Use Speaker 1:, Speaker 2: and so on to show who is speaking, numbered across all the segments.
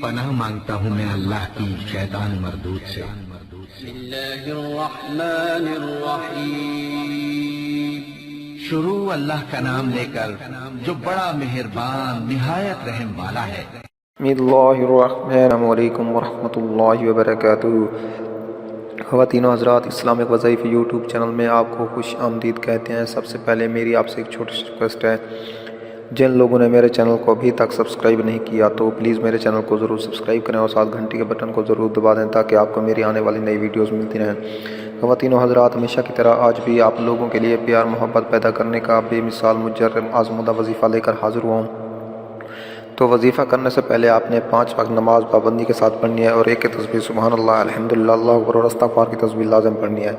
Speaker 1: پناہ مانگتا ہوں میں اللہ کی شیطان مردود سے۔
Speaker 2: بسم اللہ الرحمن الرحیم۔
Speaker 1: شروع اللہ کا نام لے کر جو بڑا مہربان نہایت رحم والا ہے۔
Speaker 3: بسم اللہ الرحمن علیکم ورحمۃ اللہ وبرکاتہ۔ خواتین و حضرات، اسلامک وظائف یوٹیوب چینل میں آپ کو خوش آمدید کہتے ہیں۔ سب سے پہلے میری آپ سے ایک چھوٹی سی ریکویسٹ ہے، جن لوگوں نے میرے چینل کو ابھی تک سبسکرائب نہیں کیا تو پلیز میرے چینل کو ضرور سبسکرائب کریں اور ساتھ گھنٹی کے بٹن کو ضرور دبا دیں تاکہ آپ کو میری آنے والی نئی ویڈیوز ملتی رہیں۔ خواتین و حضرات، ہمیشہ کی طرح آج بھی آپ لوگوں کے لیے پیار محبت پیدا کرنے کا بے مثال مجرب آزمودہ وظیفہ لے کر حاضر ہوا ہوں۔ تو وظیفہ کرنے سے پہلے آپ نے 5 وقت نماز پابندی کے ساتھ پڑھنی ہے اور ایک تسبیح سبحان اللہ الحمدللہ اللہ اکبر اور استغفار کی تسبیح لازم پڑھنی ہے۔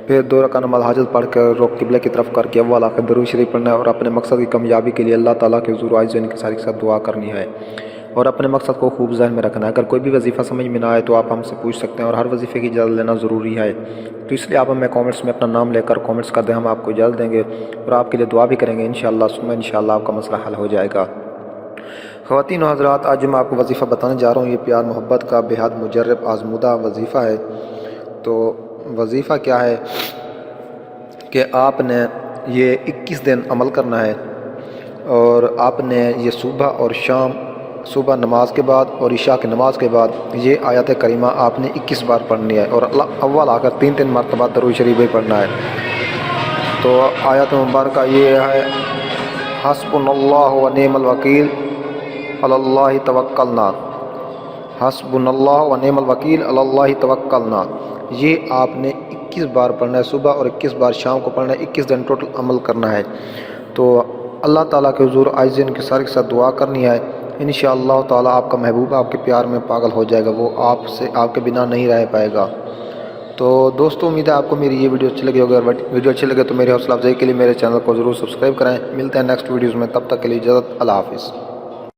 Speaker 3: پھر 2 رکعت نماز حاجت پڑھ کر رخ قبلہ کی طرف کر کے اول آخر درود شریف پڑھنا ہے اور اپنے مقصد کی کامیابی کے لیے اللہ تعالیٰ کے حضور عاجز کے ساتھ دعا کرنی ہے اور اپنے مقصد کو خوب ذہن میں رکھنا ہے۔ اگر کوئی بھی وظیفہ سمجھ میں نہ آئے تو آپ ہم سے پوچھ سکتے ہیں اور ہر وظیفے کی اجازت لینا ضروری ہے، تو اس لیے آپ ہمیں کامنٹس میں اپنا نام لے کر کامنٹس کر دیں، ہم آپ کو اجازت دیں گے اور آپ کے لیے دعا بھی کریں گے انشاءاللہ، انشاءاللہ آپ کا مسئلہ حل ہو جائے گا۔ خواتین و حضرات، آج میں آپ کو وظیفہ بتانے جا رہا ہوں، یہ پیار محبت کا بے حد مجرب آزمودہ وظیفہ ہے۔ تو وظیفہ کیا ہے کہ آپ نے یہ 21 دن عمل کرنا ہے اور آپ نے یہ صبح اور شام، صبح نماز کے بعد اور عشاء کی نماز کے بعد یہ آیت کریمہ آپ نے 21 بار پڑھنی ہے اور اول آ کر 3 مرتبہ درود شریف بھی پڑھنا ہے۔ تو آیت مبارکہ یہ ہے، حسبنا اللہ و نعم الوکیل علی اللہ توکلنا، حسبنا اللہ و نعم الوکیل علی اللہ توکلنا۔ یہ آپ نے 21 بار پڑھنا ہے، صبح اور 21 بار شام کو پڑھنا ہے، 21 دن ٹوٹل عمل کرنا ہے۔ تو اللہ تعالیٰ کے حضور عاجز کے ساتھ دعا کرنی ہے، انشاءاللہ تعالیٰ آپ کا محبوب آپ کے پیار میں پاگل ہو جائے گا، وہ آپ کے بنا نہیں رہ پائے گا۔ تو دوستو، امید ہے آپ کو میری یہ ویڈیو اچھی لگی ہوگی، اگر ویڈیو اچھی لگے تو میری حوصلہ افزائی کے لیے میرے چینل کو ضرور سبسکرائب کریں۔ ملتے ہیں نیکسٹ ویڈیوز میں، تب تک کے لیے اجازت، اللہ حافظ۔